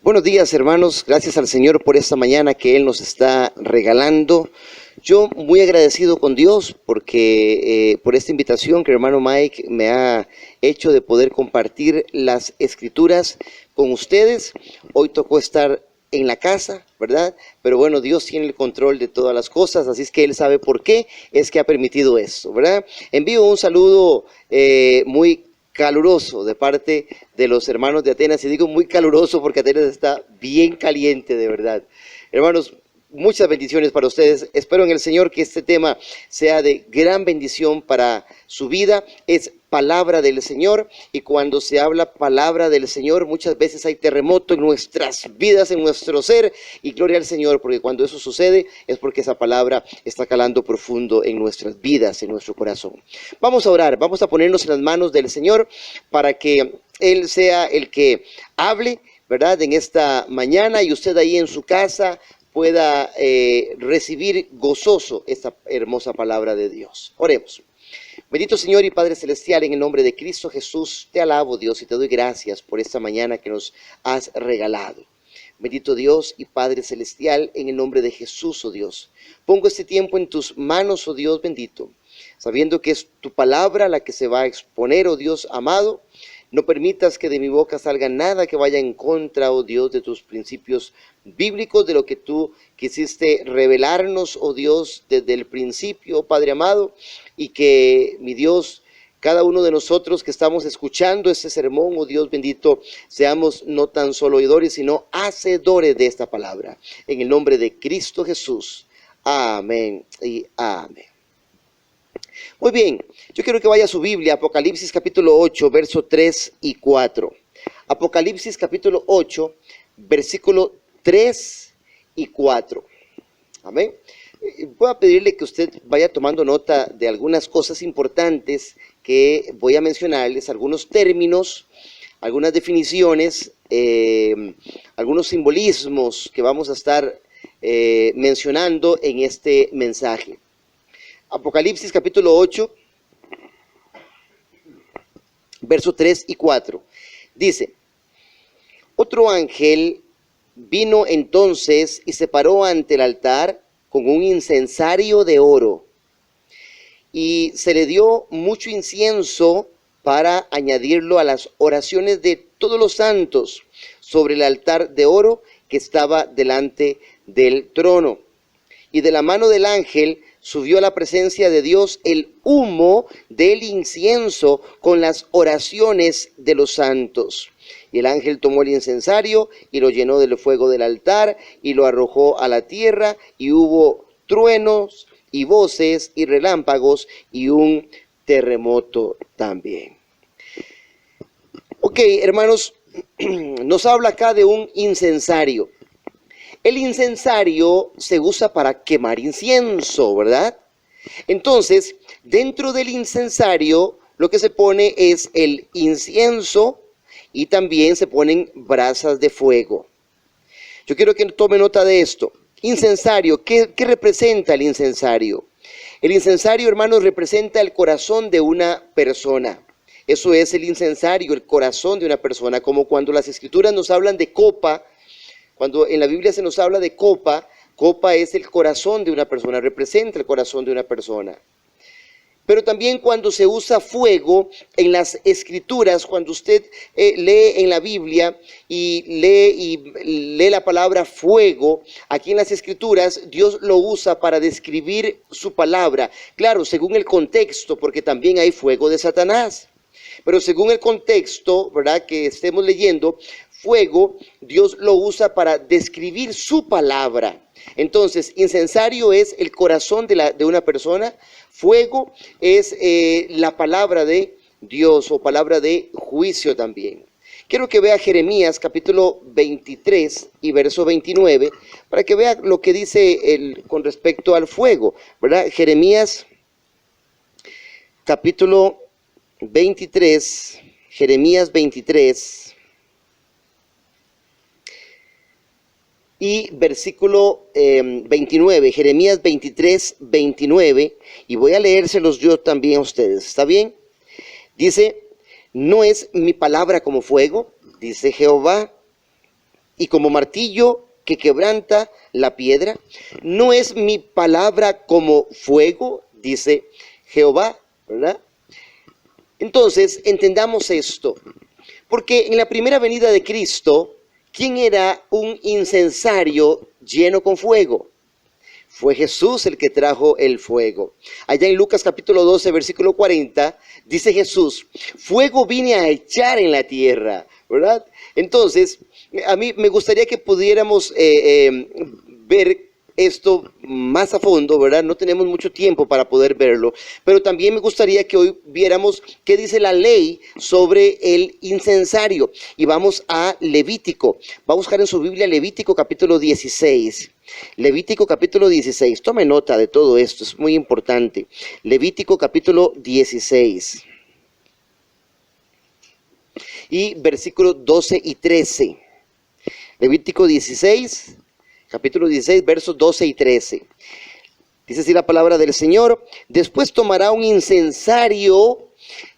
Buenos días, hermanos. Gracias al Señor por esta mañana que Él nos está regalando. Yo muy agradecido con Dios porque por esta invitación que el hermano Mike me ha hecho de poder compartir las escrituras con ustedes. Hoy tocó estar en la casa, ¿verdad? Pero bueno, Dios tiene el control de todas las cosas, así es que Él sabe por qué es que ha permitido esto, ¿verdad? Envío un saludo muy caluroso de parte de los hermanos de Atenas, y digo muy caluroso porque Atenas está bien caliente, de verdad. Hermanos, muchas bendiciones para ustedes. Espero en el Señor que este tema sea de gran bendición para su vida. Es palabra del Señor, y cuando se habla palabra del Señor, muchas veces hay terremoto en nuestras vidas, en nuestro ser, y gloria al Señor, porque cuando eso sucede es porque esa palabra está calando profundo en nuestras vidas, en nuestro corazón. Vamos a orar, vamos a ponernos en las manos del Señor para que Él sea el que hable, ¿verdad?, en esta mañana, y usted ahí en su casa pueda recibir gozoso esta hermosa palabra de Dios. Oremos. Bendito Señor y Padre Celestial, en el nombre de Cristo Jesús, te alabo, Dios, y te doy gracias por esta mañana que nos has regalado. Bendito Dios y Padre Celestial, en el nombre de Jesús, oh Dios, pongo este tiempo en tus manos, oh Dios bendito, sabiendo que es tu palabra la que se va a exponer, oh Dios amado. No permitas que de mi boca salga nada que vaya en contra, oh Dios, de tus principios bíblicos, de lo que tú quisiste revelarnos, oh Dios, desde el principio, Padre amado, y que, mi Dios, cada uno de nosotros que estamos escuchando este sermón, oh Dios bendito, seamos no tan solo oidores, sino hacedores de esta palabra. En el nombre de Cristo Jesús. Amén y amén. Muy bien, yo quiero que vaya a su Biblia, Apocalipsis capítulo 8, verso 3 y 4. Apocalipsis capítulo 8, versículo 3 y 4. Amén. Voy a pedirle que usted vaya tomando nota de algunas cosas importantes que voy a mencionarles, algunos términos, algunas definiciones, algunos simbolismos que vamos a estar mencionando en este mensaje. Apocalipsis capítulo 8, verso 3 y 4. Dice: otro ángel vino entonces y se paró ante el altar con un incensario de oro, y se le dio mucho incienso para añadirlo a las oraciones de todos los santos sobre el altar de oro que estaba delante del trono. Y de la mano del ángel subió a la presencia de Dios el humo del incienso con las oraciones de los santos. Y el ángel tomó el incensario y lo llenó del fuego del altar y lo arrojó a la tierra, y hubo truenos y voces y relámpagos y un terremoto también. Ok, hermanos, nos habla acá de un incensario. El incensario se usa para quemar incienso, ¿verdad? Entonces, dentro del incensario lo que se pone es el incienso, y también se ponen brasas de fuego. Yo quiero que tome nota de esto. Incensario, ¿qué representa el incensario? El incensario, hermanos, representa el corazón de una persona. Eso es el incensario, el corazón de una persona, como cuando las escrituras nos hablan de copa. Cuando en la Biblia se nos habla de copa, copa es el corazón de una persona, representa el corazón de una persona. Pero también cuando se usa fuego en las escrituras, cuando usted lee en la Biblia y lee la palabra fuego, aquí en las escrituras Dios lo usa para describir su palabra. Claro, según el contexto, porque también hay fuego de Satanás. Pero según el contexto, ¿verdad?, que estemos leyendo, fuego, Dios lo usa para describir su palabra. Entonces, incensario es el corazón de una persona, fuego es la palabra de Dios, o palabra de juicio también. Quiero que vea Jeremías capítulo 23 y verso 29, para que vea lo que dice con respecto al fuego, ¿verdad? Jeremías capítulo 23, Jeremías 23 y versículo 29, Jeremías 23, 29, y voy a leérselos yo también a ustedes, ¿está bien? Dice: ¿no es mi palabra como fuego?, dice Jehová, y como martillo que quebranta la piedra? ¿No es mi palabra como fuego? Dice Jehová, ¿verdad? Entonces, entendamos esto, porque en la primera venida de Cristo, ¿quién era un incensario lleno con fuego? Fue Jesús el que trajo el fuego. Allá en Lucas capítulo 12, versículo 40, dice Jesús: fuego vine a echar en la tierra, ¿verdad? Entonces, a mí me gustaría que pudiéramos ver esto más a fondo, ¿verdad? No tenemos mucho tiempo para poder verlo, pero también me gustaría que hoy viéramos qué dice la ley sobre el incensario. Y vamos a Levítico. Va a buscar en su Biblia Levítico capítulo 16. Levítico capítulo 16. Tome nota de todo esto, es muy importante. Levítico capítulo 16. Y versículos 12 y 13. Levítico 16, capítulo 16, versos 12 y 13. Dice así la palabra del Señor: después tomará un incensario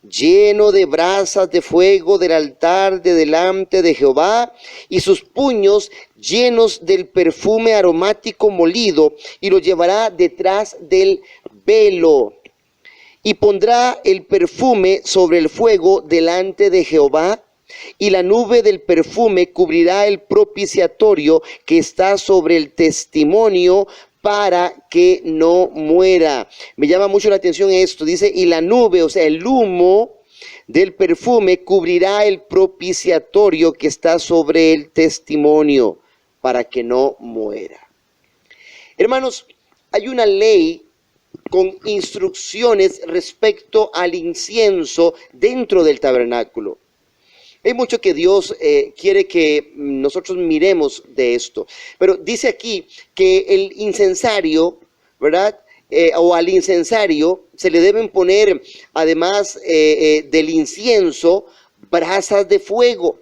lleno de brasas de fuego del altar de delante de Jehová, y sus puños llenos del perfume aromático molido, y lo llevará detrás del velo. Y pondrá el perfume sobre el fuego delante de Jehová, y la nube del perfume cubrirá el propiciatorio que está sobre el testimonio, para que no muera. Me llama mucho la atención esto, dice, y la nube, o sea, el humo del perfume cubrirá el propiciatorio que está sobre el testimonio, para que no muera. Hermanos, hay una ley con instrucciones respecto al incienso dentro del tabernáculo. Hay mucho que Dios quiere que nosotros miremos de esto. Pero dice aquí que el incensario, ¿verdad? O al incensario se le deben poner, además del incienso, brasas de fuego.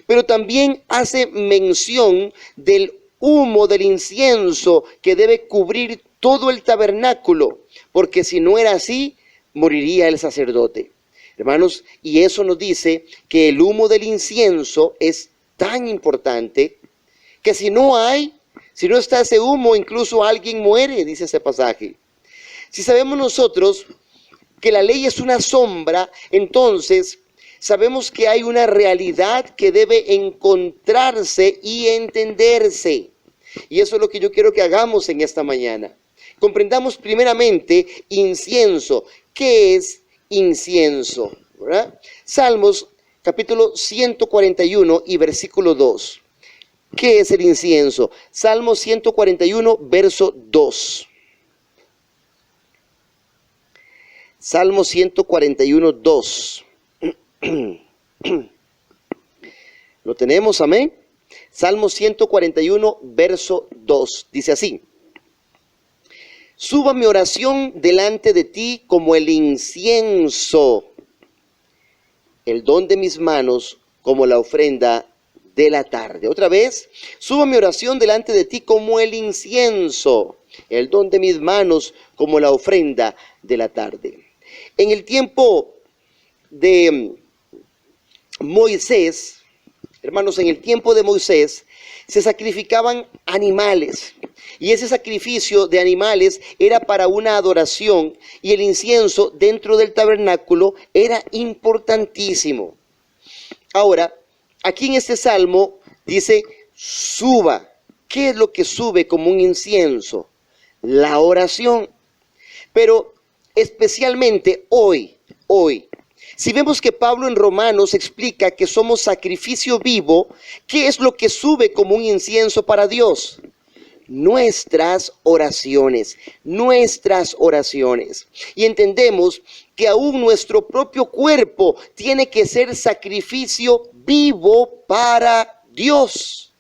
Pero también hace mención del humo del incienso que debe cubrir todo el tabernáculo, porque si no era así, moriría el sacerdote. Hermanos, y eso nos dice que el humo del incienso es tan importante que si no está ese humo, incluso alguien muere, dice ese pasaje. Si sabemos nosotros que la ley es una sombra, entonces sabemos que hay una realidad que debe encontrarse y entenderse. Y eso es lo que yo quiero que hagamos en esta mañana. Comprendamos primeramente incienso. ¿Qué es incienso? ¿Verdad? Salmos capítulo 141 y versículo 2. ¿Qué es el incienso? Salmos 141, verso 2. Salmos 141, 2. ¿Lo tenemos? Amén. Salmos 141, verso 2. Dice así: suba mi oración delante de ti como el incienso, el don de mis manos como la ofrenda de la tarde. Otra vez: suba mi oración delante de ti como el incienso, el don de mis manos como la ofrenda de la tarde. En el tiempo de Moisés, hermanos, en el tiempo de Moisés se sacrificaban animales, y ese sacrificio de animales era para una adoración, y el incienso dentro del tabernáculo era importantísimo. Ahora, aquí en este salmo dice suba. ¿Qué es lo que sube como un incienso? La oración. Pero especialmente hoy, si vemos que Pablo en Romanos explica que somos sacrificio vivo, ¿qué es lo que sube como un incienso para Dios? Nuestras oraciones. Y entendemos que aún nuestro propio cuerpo tiene que ser sacrificio vivo para Dios.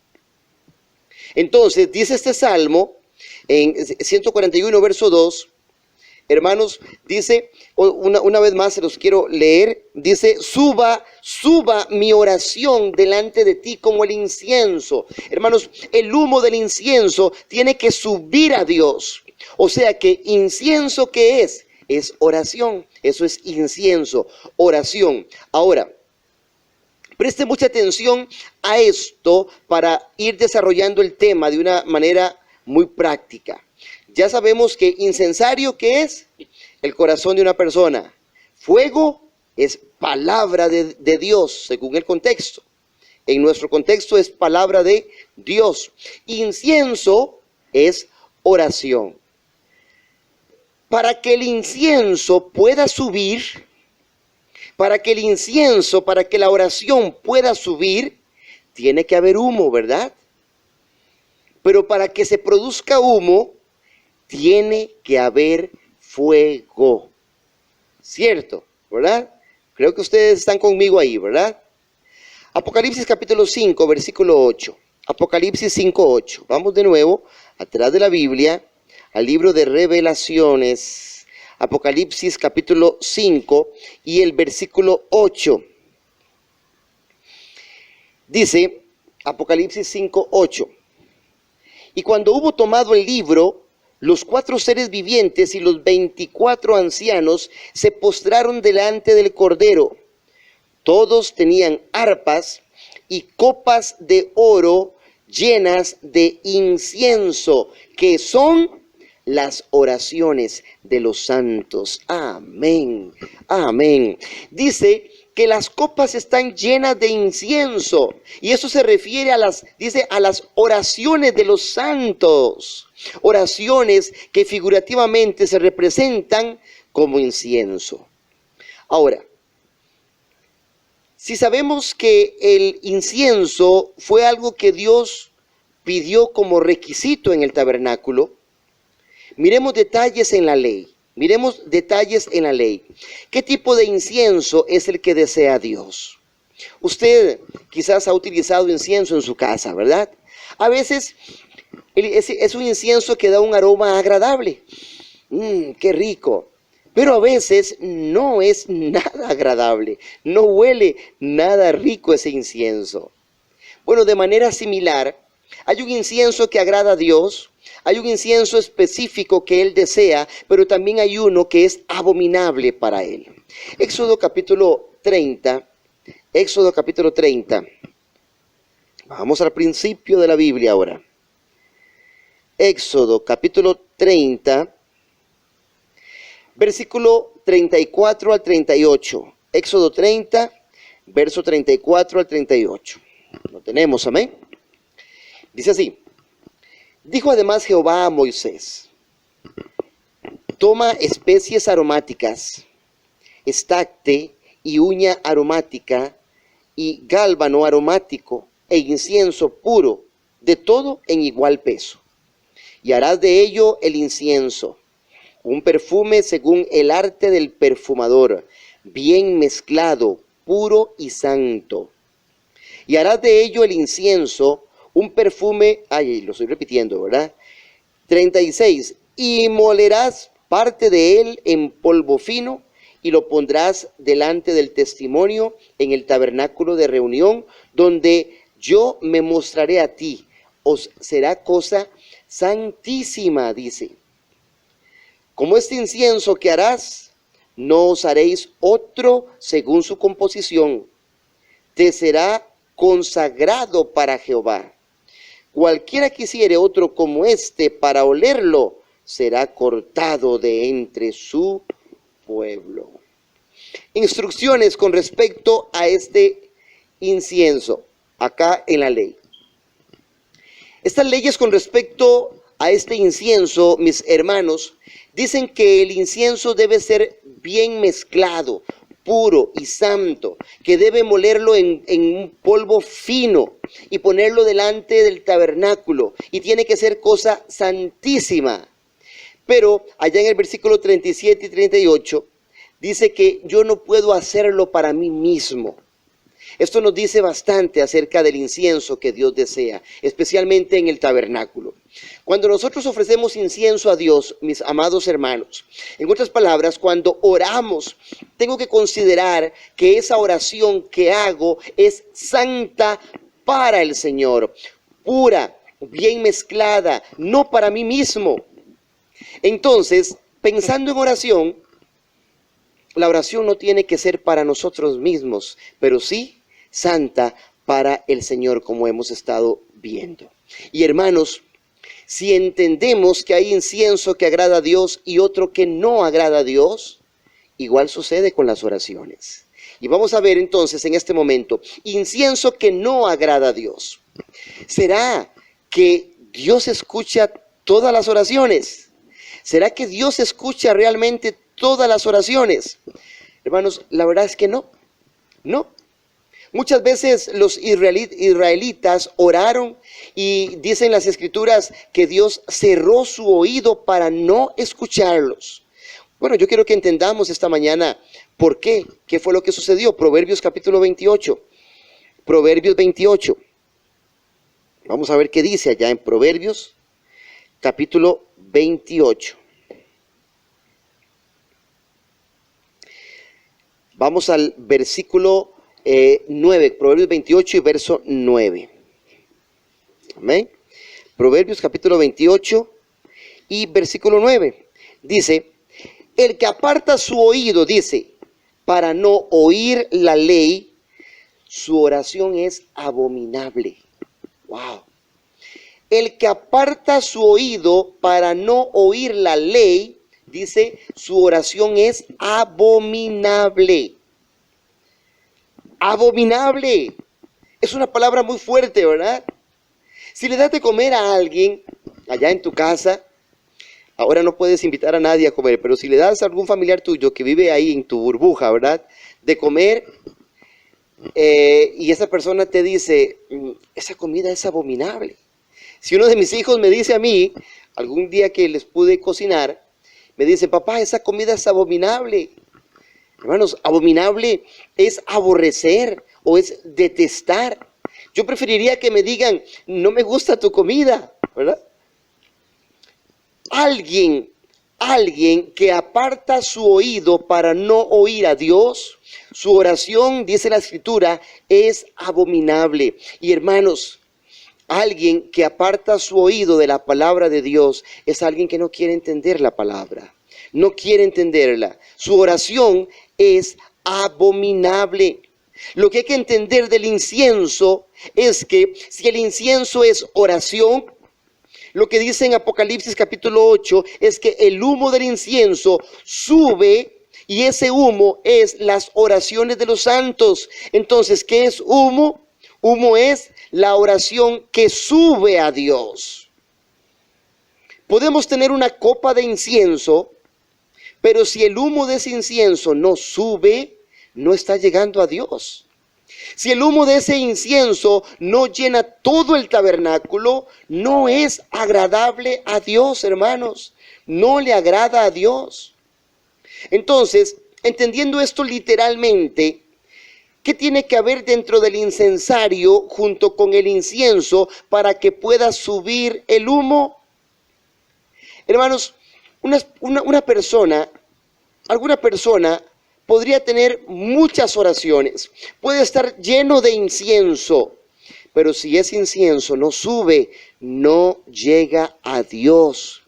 Entonces, dice este salmo en 141, verso 2, hermanos, dice, una vez más se los quiero leer, dice, suba mi oración delante de ti como el incienso. Hermanos, el humo del incienso tiene que subir a Dios. O sea que incienso, ¿qué es? Es oración. Eso es incienso, oración. Ahora, Preste mucha atención a esto para ir desarrollando el tema de una manera muy práctica. Ya sabemos que incensario, ¿qué es? El corazón de una persona. Fuego es palabra de Dios, según el contexto. En nuestro contexto es palabra de Dios. Incienso es oración. Para que el incienso pueda subir, para que la oración pueda subir, tiene que haber humo, ¿verdad? Pero para que se produzca humo, tiene que haber fuego. ¿Cierto? ¿Verdad? Creo que ustedes están conmigo ahí, ¿verdad? Apocalipsis capítulo 5, versículo 8. Apocalipsis 5, 8. Vamos de nuevo atrás de la Biblia al libro de Revelaciones. Apocalipsis capítulo 5 y el versículo 8. Dice Apocalipsis 5, 8. Y cuando hubo tomado el libro, los 4 seres vivientes y los 24 ancianos se postraron delante del Cordero. Todos tenían arpas y copas de oro llenas de incienso, que son las oraciones de los santos. Amén, amén. Dice que las copas están llenas de incienso, y eso se refiere a las oraciones de los santos. Oraciones que figurativamente se representan como incienso. Ahora, si sabemos que el incienso fue algo que Dios pidió como requisito en el tabernáculo, miremos detalles en la ley. Miremos detalles en la ley. ¿Qué tipo de incienso es el que desea Dios? Usted quizás ha utilizado incienso en su casa, ¿verdad? A veces es un incienso que da un aroma agradable. ¡Qué rico! Pero a veces no es nada agradable. No huele nada rico ese incienso. Bueno, de manera similar, hay un incienso que agrada a Dios. Hay un incienso específico que Él desea, pero también hay uno que es abominable para Él. Éxodo capítulo 30. Éxodo capítulo 30. Vamos al principio de la Biblia ahora. Éxodo capítulo 30, versículo 34 al 38. Éxodo 30, verso 34 al 38. Lo tenemos, amén. Dice así. Dijo además Jehová a Moisés: toma especies aromáticas, estacte y uña aromática, y gálbano aromático, e incienso puro, de todo en igual peso. Y harás de ello el incienso, un perfume según el arte del perfumador, bien mezclado, puro y santo. Y harás de ello el incienso, un perfume, lo estoy repitiendo, ¿verdad? 36. Y molerás parte de él en polvo fino, y lo pondrás delante del testimonio en el tabernáculo de reunión, donde yo me mostraré a ti. Os será cosa santísima, dice. Como este incienso que harás, no os haréis otro según su composición. Te será consagrado para Jehová. Cualquiera que hiciere otro como este para olerlo, será cortado de entre su pueblo. Instrucciones con respecto a este incienso, acá en la ley. Estas leyes con respecto a este incienso, mis hermanos, dicen que el incienso debe ser bien mezclado, puro y santo, que debe molerlo en un polvo fino y ponerlo delante del tabernáculo, y tiene que ser cosa santísima. Pero allá en el versículo 37 y 38 dice que yo no puedo hacerlo para mí mismo. Esto nos dice bastante acerca del incienso que Dios desea, especialmente en el tabernáculo. Cuando nosotros ofrecemos incienso a Dios, mis amados hermanos, en otras palabras, cuando oramos, tengo que considerar que esa oración que hago es santa para el Señor, pura, bien mezclada, no para mí mismo. Entonces, pensando en oración, la oración no tiene que ser para nosotros mismos, pero sí santa para el Señor, como hemos estado viendo. Y hermanos, si entendemos que hay incienso que agrada a Dios y otro que no agrada a Dios, igual sucede con las oraciones. Y vamos a ver entonces en este momento, incienso que no agrada a Dios. ¿Será que Dios escucha todas las oraciones? ¿Será que Dios escucha realmente todas las oraciones? Hermanos, la verdad es que no. Muchas veces los israelitas oraron y dicen las escrituras que Dios cerró su oído para no escucharlos. Bueno, yo quiero que entendamos esta mañana por qué, qué fue lo que sucedió. Proverbios capítulo 28. Proverbios 28. Vamos a ver qué dice allá en Proverbios capítulo 28. Vamos al versículo 9, Proverbios 28 y verso 9. Amén. Proverbios capítulo 28 y versículo 9. Dice, el que aparta su oído, dice, para no oír la ley, su oración es abominable. Wow. El que aparta su oído para no oír la ley, dice, su oración es abominable. Abominable. Es una palabra muy fuerte, ¿verdad? Si le das de comer a alguien allá en tu casa, ahora no puedes invitar a nadie a comer, pero si le das a algún familiar tuyo que vive ahí en tu burbuja, ¿verdad? De comer, y esa persona te dice, esa comida es abominable. Si uno de mis hijos me dice a mí, algún día que les pude cocinar, me dice, papá, esa comida es abominable. Hermanos, abominable es aborrecer o es detestar. Yo preferiría que me digan, no me gusta tu comida, ¿verdad? Alguien que aparta su oído para no oír a Dios, su oración, dice la Escritura, es abominable. Y hermanos, alguien que aparta su oído de la palabra de Dios es alguien que no quiere entender la palabra, no quiere entenderla. Su oración es abominable. Lo que hay que entender del incienso es que si el incienso es oración, lo que dice en Apocalipsis capítulo 8 es que el humo del incienso sube y ese humo es las oraciones de los santos. Entonces, ¿qué es humo? Humo es la oración que sube a Dios. Podemos tener una copa de incienso, pero si el humo de ese incienso no sube, no está llegando a Dios. Si el humo de ese incienso no llena todo el tabernáculo, no es agradable a Dios, hermanos. No le agrada a Dios. Entonces, entendiendo esto literalmente, ¿qué tiene que haber dentro del incensario junto con el incienso para que pueda subir el humo? Hermanos, alguna persona podría tener muchas oraciones, puede estar lleno de incienso, pero si ese incienso no sube, no llega a Dios.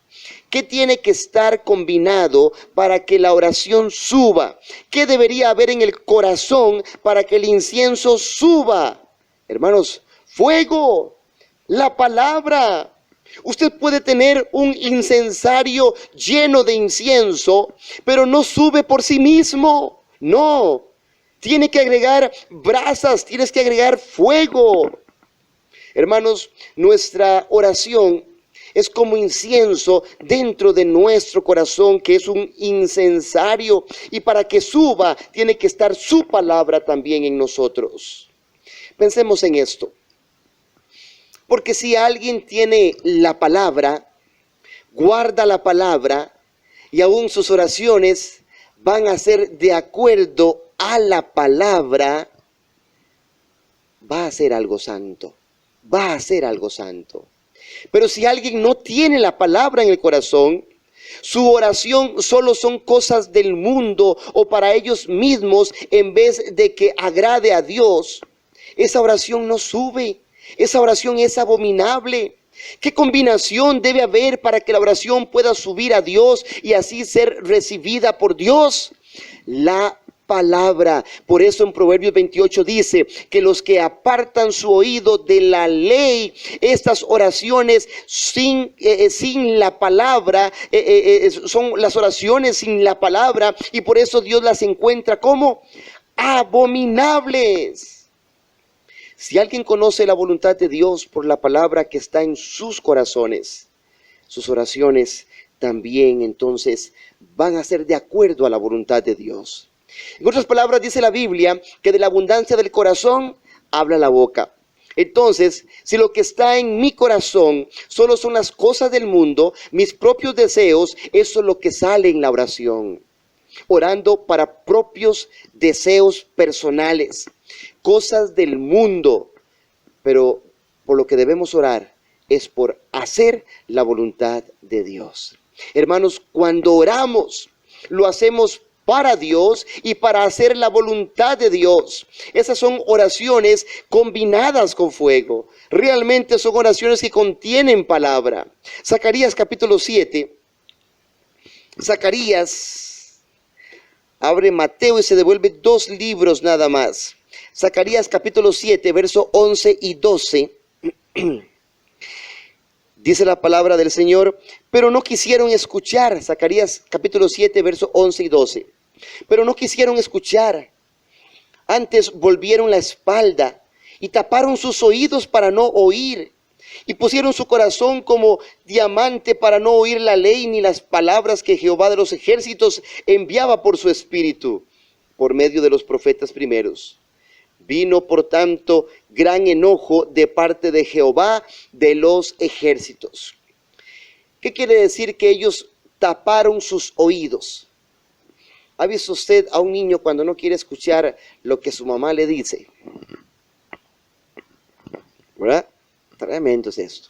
¿Qué tiene que estar combinado para que la oración suba? ¿Qué debería haber en el corazón para que el incienso suba? Hermanos, fuego, la palabra. Usted puede tener un incensario lleno de incienso, pero no sube por sí mismo. No, tiene que agregar brasas, tienes que agregar fuego. Hermanos, nuestra oración es como incienso dentro de nuestro corazón, que es un incensario. Y para que suba, tiene que estar su palabra también en nosotros. Pensemos en esto. Porque si alguien tiene la palabra, guarda la palabra, y aún sus oraciones van a ser de acuerdo a la palabra, va a ser algo santo. Va a ser algo santo. Pero si alguien no tiene la palabra en el corazón, su oración solo son cosas del mundo o para ellos mismos en vez de que agrade a Dios, esa oración no sube. Esa oración es abominable. ¿Qué combinación debe haber para que la oración pueda subir a Dios y así ser recibida por Dios? La palabra. Por eso en Proverbios 28 dice que los que apartan su oído de la ley, estas oraciones sin la palabra, son las oraciones sin la palabra, y por eso Dios las encuentra como abominables. Si alguien conoce la voluntad de Dios por la palabra que está en sus corazones, sus oraciones también entonces van a ser de acuerdo a la voluntad de Dios. En otras palabras, dice la Biblia que de la abundancia del corazón habla la boca. Entonces, si lo que está en mi corazón solo son las cosas del mundo, mis propios deseos, eso es lo que sale en la oración. Orando para propios deseos personales, cosas del mundo. Pero por lo que debemos orar es por hacer la voluntad de Dios. Hermanos, cuando oramos, lo hacemos para Dios y para hacer la voluntad de Dios. Esas son oraciones combinadas con fuego. Realmente son oraciones que contienen palabra. Zacarías capítulo 7. Zacarías abre Mateo y se devuelve 2 libros nada más. Zacarías capítulo 7, verso 11 y 12. Dice la palabra del Señor, pero no quisieron escuchar. Zacarías capítulo 7, verso 11 y 12. Pero no quisieron escuchar. Antes volvieron la espalda y taparon sus oídos para no oír. Y pusieron su corazón como diamante para no oír la ley ni las palabras que Jehová de los ejércitos enviaba por su espíritu, por medio de los profetas primeros. Vino, por tanto, gran enojo de parte de Jehová de los ejércitos. ¿Qué quiere decir que ellos taparon sus oídos? ¿Ha visto usted a un niño cuando no quiere escuchar lo que su mamá le dice? ¿Verdad? Tremendo es esto.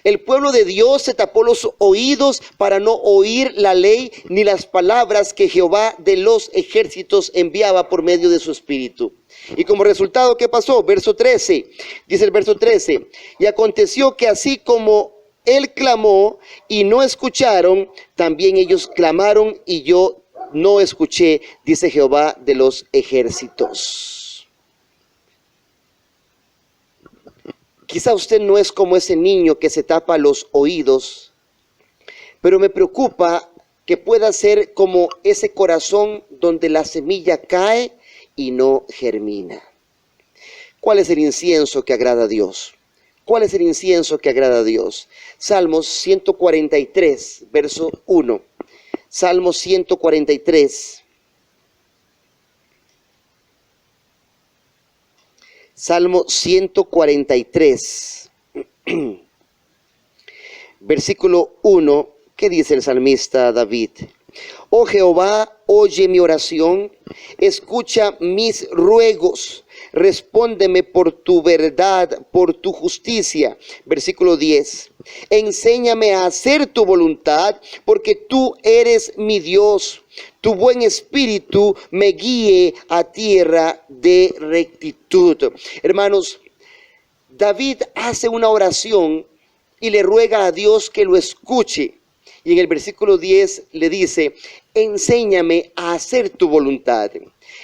El pueblo de Dios se tapó los oídos para no oír la ley ni las palabras que Jehová de los ejércitos enviaba por medio de su espíritu. Y como resultado, ¿qué pasó? Verso 13, dice el verso 13, y aconteció que así como él clamó y no escucharon, también ellos clamaron y yo no escuché, dice Jehová de los ejércitos. Quizá usted no es como ese niño que se tapa los oídos, pero me preocupa que pueda ser como ese corazón donde la semilla cae y no germina. ¿Cuál es el incienso que agrada a Dios? ¿Cuál es el incienso que agrada a Dios? Salmos 143, verso 1. Salmos 143. Salmo 143, versículo 1, ¿qué dice el salmista David? Oh Jehová, oye mi oración, escucha mis ruegos, respóndeme por tu verdad, por tu justicia. Versículo 10, enséñame a hacer tu voluntad, porque tú eres mi Dios. Tu buen espíritu me guíe a tierra de rectitud. Hermanos, David hace una oración y le ruega a Dios que lo escuche. Y en el versículo 10 le dice, enséñame a hacer tu voluntad.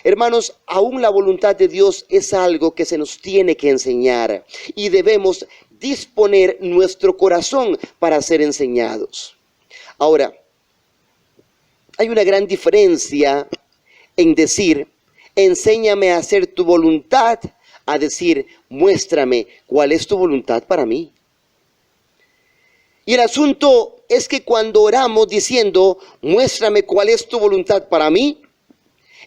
Hermanos, aún la voluntad de Dios es algo que se nos tiene que enseñar. Y debemos disponer nuestro corazón para ser enseñados. Ahora, hay una gran diferencia en decir, enséñame a hacer tu voluntad, a decir, muéstrame cuál es tu voluntad para mí. Y el asunto es que cuando oramos diciendo, muéstrame cuál es tu voluntad para mí,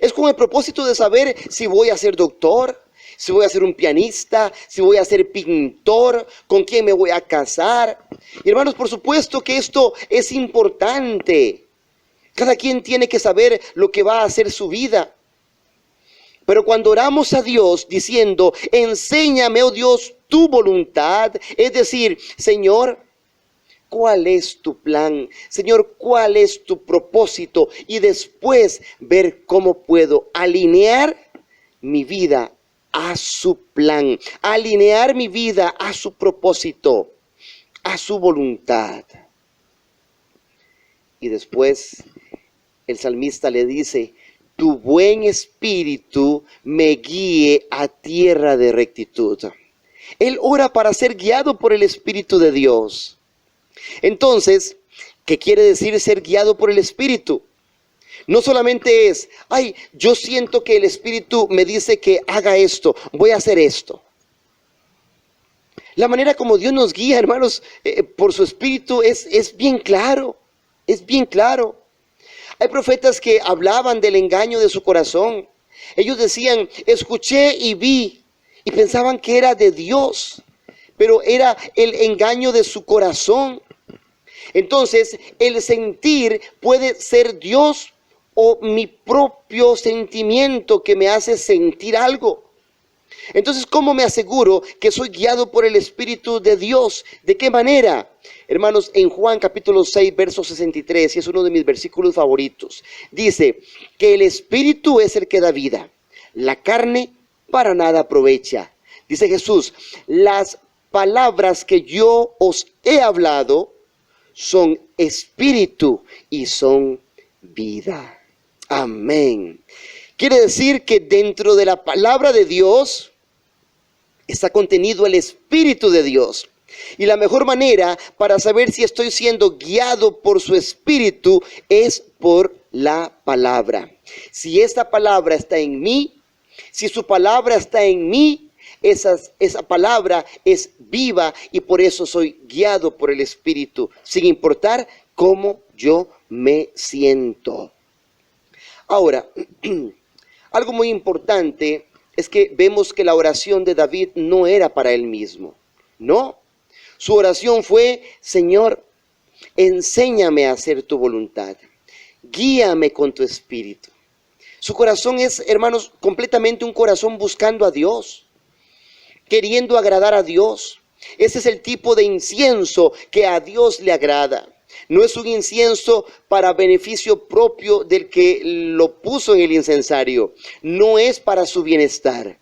es con el propósito de saber si voy a ser doctor, si voy a ser un pianista, si voy a ser pintor, con quién me voy a casar. Y hermanos, por supuesto que esto es importante. Cada quien tiene que saber lo que va a hacer su vida. Pero cuando oramos a Dios diciendo, enséñame, oh Dios, tu voluntad, es decir, Señor, ¿cuál es tu plan? Señor, ¿cuál es tu propósito? Y después ver cómo puedo alinear mi vida a su plan, alinear mi vida a su propósito, a su voluntad. Y después el salmista le dice, tu buen espíritu me guíe a tierra de rectitud. Él ora para ser guiado por el Espíritu de Dios. Entonces, ¿qué quiere decir ser guiado por el Espíritu? No solamente es, ay, yo siento que el Espíritu me dice que haga esto, voy a hacer esto. La manera como Dios nos guía, hermanos, por su Espíritu es bien claro, es bien claro. Hay profetas que hablaban del engaño de su corazón. Ellos decían, escuché y vi, y pensaban que era de Dios, pero era el engaño de su corazón. Entonces, el sentir puede ser Dios o mi propio sentimiento que me hace sentir algo. Entonces, ¿cómo me aseguro que soy guiado por el Espíritu de Dios? ¿De qué manera? Hermanos, en Juan capítulo 6, verso 63, y es uno de mis versículos favoritos, dice que el Espíritu es el que da vida, la carne para nada aprovecha. Dice Jesús, las palabras que yo os he hablado son espíritu y son vida. Amén. Quiere decir que dentro de la palabra de Dios está contenido el Espíritu de Dios. Y la mejor manera para saber si estoy siendo guiado por su Espíritu es por la palabra. Si esta palabra está en mí, si su palabra está en mí, esa palabra es viva y por eso soy guiado por el Espíritu, sin importar cómo yo me siento. Ahora, algo muy importante es que vemos que la oración de David no era para él mismo. No, su oración fue, Señor, enséñame a hacer tu voluntad. Guíame con tu espíritu. Su corazón es, hermanos, completamente un corazón buscando a Dios, queriendo agradar a Dios. Ese es el tipo de incienso que a Dios le agrada. No es un incienso para beneficio propio del que lo puso en el incensario. No es para su bienestar.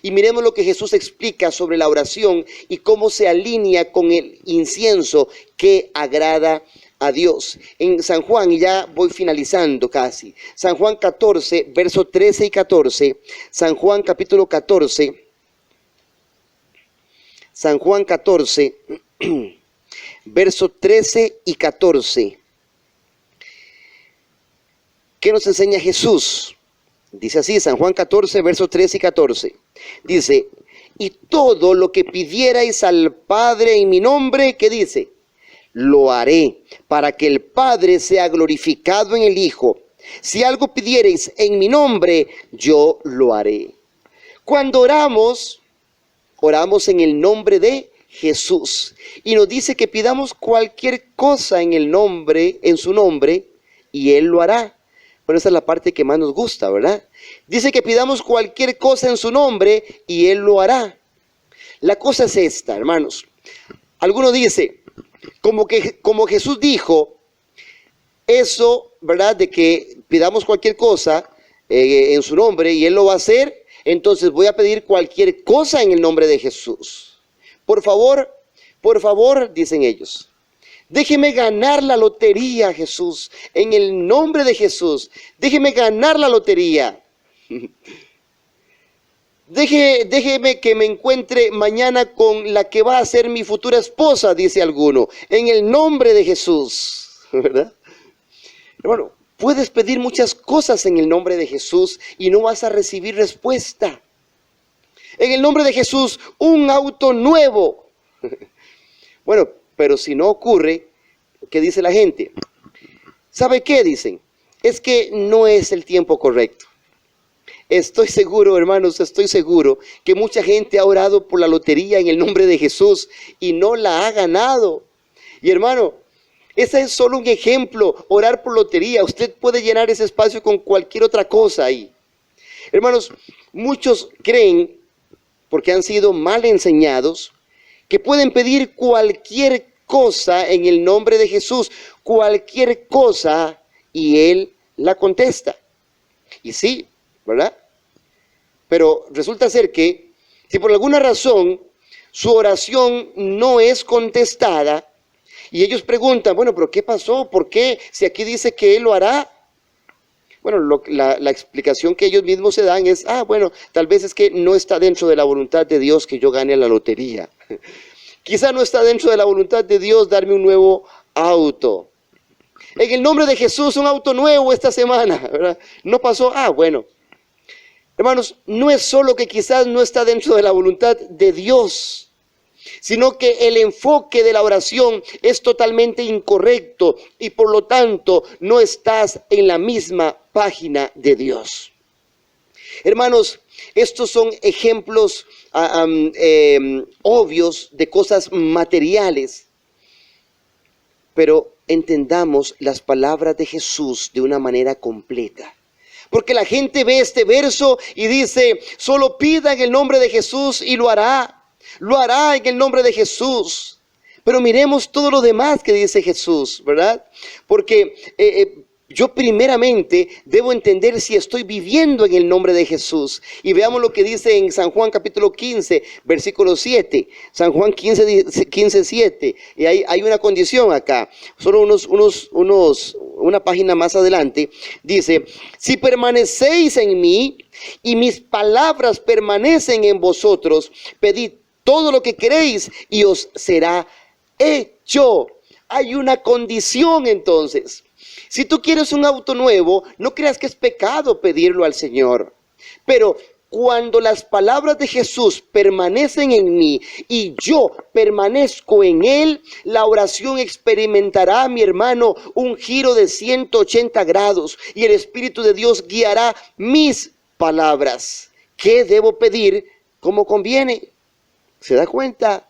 Y miremos lo que Jesús explica sobre la oración y cómo se alinea con el incienso que agrada a Dios. En San Juan, y ya voy finalizando casi, San Juan 14, versos 13 y 14, San Juan capítulo 14, San Juan 14, versos 13 y 14. ¿Qué nos enseña Jesús? Dice así, San Juan 14, versos 13 y 14. Dice, y todo lo que pidierais al Padre en mi nombre, ¿qué dice? Lo haré, para que el Padre sea glorificado en el Hijo. Si algo pidierais en mi nombre, yo lo haré. Cuando oramos, oramos en el nombre de Jesús. Y nos dice que pidamos cualquier cosa en el nombre, en su nombre, y Él lo hará. Bueno, esa es la parte que más nos gusta, ¿verdad? Dice que pidamos cualquier cosa en su nombre y Él lo hará. La cosa es esta, hermanos. Alguno dice, como Jesús dijo, eso, ¿verdad? De que pidamos cualquier cosa en su nombre y Él lo va a hacer, entonces voy a pedir cualquier cosa en el nombre de Jesús. Por favor, dicen ellos. Déjeme ganar la lotería, Jesús, en el nombre de Jesús. Déjeme ganar la lotería. Déjeme que me encuentre mañana con la que va a ser mi futura esposa, dice alguno, en el nombre de Jesús, ¿verdad? Hermano, puedes pedir muchas cosas en el nombre de Jesús y no vas a recibir respuesta. En el nombre de Jesús, un auto nuevo. Bueno, pero si no ocurre, ¿qué dice la gente? ¿Sabe qué dicen? Es que no es el tiempo correcto. Estoy seguro, hermanos, estoy seguro que mucha gente ha orado por la lotería en el nombre de Jesús y no la ha ganado. Y hermano, ese es solo un ejemplo, orar por lotería. Usted puede llenar ese espacio con cualquier otra cosa ahí. Hermanos, muchos creen, porque han sido mal enseñados, que pueden pedir cualquier cosa en el nombre de Jesús, cualquier cosa, y Él la contesta. Y sí, ¿verdad? Pero resulta ser que, si por alguna razón su oración no es contestada, y ellos preguntan, bueno, pero ¿qué pasó? ¿Por qué? Si aquí dice que Él lo hará. Bueno, la explicación que ellos mismos se dan es, bueno, tal vez es que no está dentro de la voluntad de Dios que yo gane la lotería. Quizá no está dentro de la voluntad de Dios darme un nuevo auto. En el nombre de Jesús, un auto nuevo esta semana, ¿verdad? No pasó, bueno. Hermanos, no es solo que quizás no está dentro de la voluntad de Dios, sino que el enfoque de la oración es totalmente incorrecto y por lo tanto no estás en la misma página de Dios. Hermanos, estos son ejemplos obvios de cosas materiales, pero entendamos las palabras de Jesús de una manera completa. Porque la gente ve este verso y dice, solo pida en el nombre de Jesús y lo hará en el nombre de Jesús. Pero miremos todo lo demás que dice Jesús, ¿verdad? Porque yo primeramente debo entender si estoy viviendo en el nombre de Jesús. Y veamos lo que dice en San Juan capítulo 15, versículo 7. San Juan 15, 7. Y hay una condición acá. Solo una página más adelante. Dice, si permanecéis en mí y mis palabras permanecen en vosotros, pedid todo lo que queréis y os será hecho. Hay una condición entonces. Si tú quieres un auto nuevo, no creas que es pecado pedirlo al Señor. Pero cuando las palabras de Jesús permanecen en mí y yo permanezco en Él, la oración experimentará, mi hermano, un giro de 180 grados y el Espíritu de Dios guiará mis palabras. ¿Qué debo pedir? Como conviene. ¿Se da cuenta?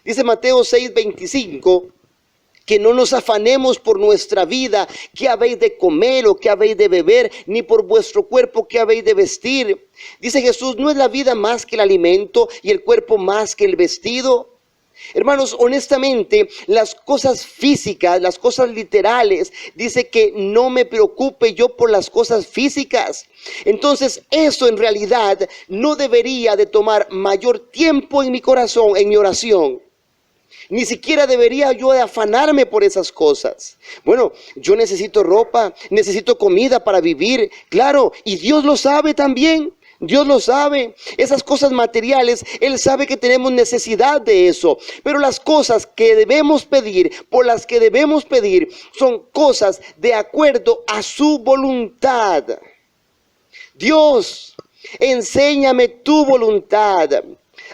Dice Mateo 6:25. Que no nos afanemos por nuestra vida, qué habéis de comer o qué habéis de beber, ni por vuestro cuerpo qué habéis de vestir. Dice Jesús, ¿no es la vida más que el alimento y el cuerpo más que el vestido? Hermanos, honestamente, las cosas físicas, las cosas literales, dice que no me preocupe yo por las cosas físicas. Entonces, eso en realidad no debería de tomar mayor tiempo en mi corazón, en mi oración. Ni siquiera debería yo de afanarme por esas cosas. Bueno, yo necesito ropa, necesito comida para vivir, claro, y Dios lo sabe también. Dios lo sabe, esas cosas materiales, Él sabe que tenemos necesidad de eso. Pero las cosas que debemos pedir, por las que debemos pedir, son cosas de acuerdo a su voluntad. Dios, enséñame tu voluntad.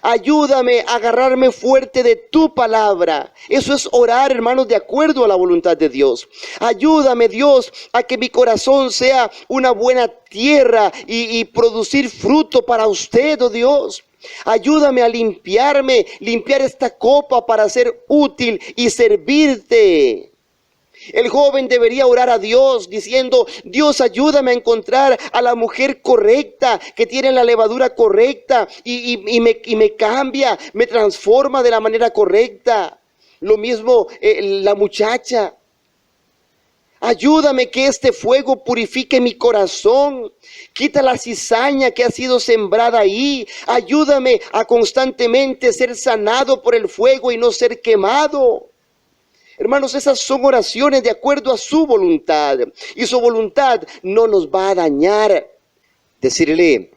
Ayúdame a agarrarme fuerte de tu palabra. Eso es orar, hermanos, de acuerdo a la voluntad de Dios. Ayúdame, Dios, a que mi corazón sea una buena tierra y producir fruto para usted, oh Dios. Ayúdame a limpiar esta copa para ser útil y servirte. El joven debería orar a Dios diciendo, Dios, ayúdame a encontrar a la mujer correcta, que tiene la levadura correcta y me cambia, me transforma de la manera correcta. Lo mismo la muchacha. Ayúdame que este fuego purifique mi corazón. Quita la cizaña que ha sido sembrada ahí. Ayúdame a constantemente ser sanado por el fuego y no ser quemado. Hermanos, esas son oraciones de acuerdo a su voluntad. Y su voluntad no nos va a dañar. Decirle,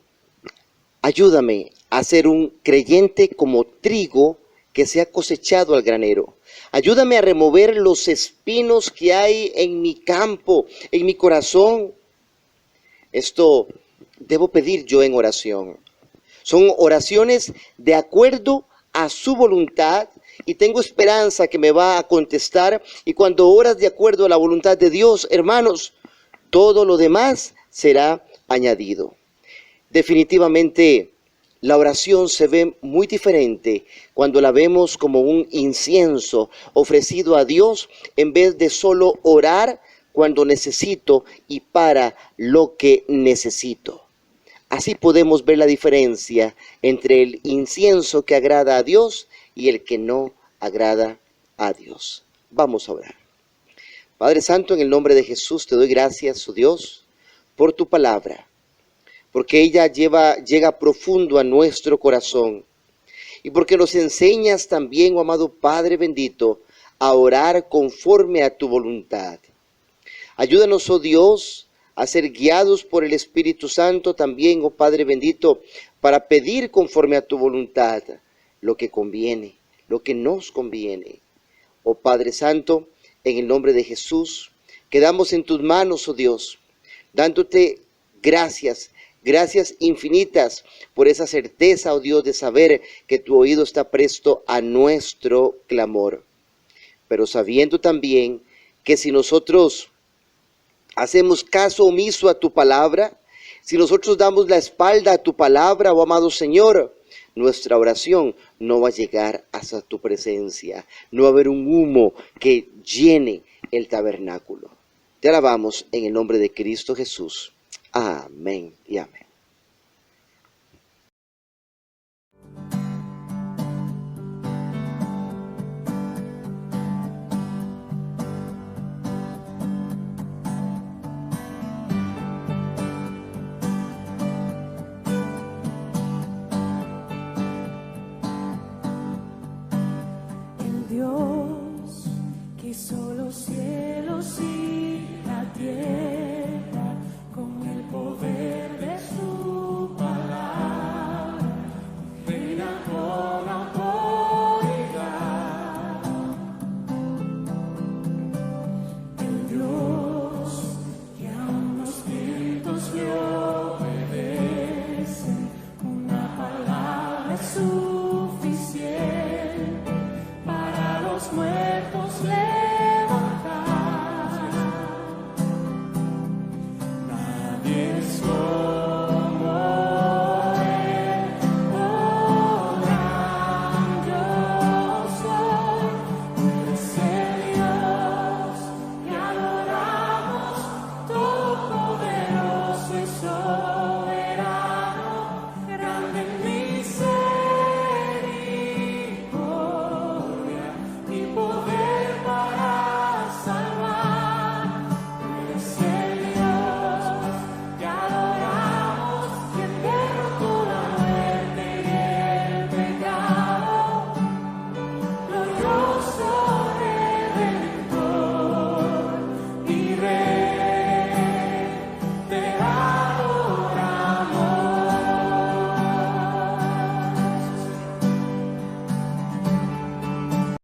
ayúdame a ser un creyente como trigo que se ha cosechado al granero. Ayúdame a remover los espinos que hay en mi campo, en mi corazón. Esto debo pedir yo en oración. Son oraciones de acuerdo a su voluntad. Y tengo esperanza que me va a contestar. Y cuando oras de acuerdo a la voluntad de Dios, hermanos, todo lo demás será añadido. Definitivamente, la oración se ve muy diferente cuando la vemos como un incienso ofrecido a Dios en vez de solo orar cuando necesito y para lo que necesito. Así podemos ver la diferencia entre el incienso que agrada a Dios y el que no agrada a Dios. Vamos a orar. Padre Santo, en el nombre de Jesús te doy gracias, oh Dios, por tu palabra, porque ella llega profundo a nuestro corazón y porque nos enseñas también, oh amado Padre bendito, a orar conforme a tu voluntad. Ayúdanos, oh Dios, a ser guiados por el Espíritu Santo también, oh Padre bendito, para pedir conforme a tu voluntad lo que conviene, lo que nos conviene. Oh Padre Santo, en el nombre de Jesús, quedamos en tus manos, oh Dios, dándote gracias, gracias infinitas por esa certeza, oh Dios, de saber que tu oído está presto a nuestro clamor. Pero sabiendo también que si nosotros hacemos caso omiso a tu palabra, si nosotros damos la espalda a tu palabra, oh amado Señor, nuestra oración no va a llegar hasta tu presencia. No va a haber un humo que llene el tabernáculo. Te alabamos en el nombre de Cristo Jesús. Amén y amén. Dios quiso los cielos y la tierra.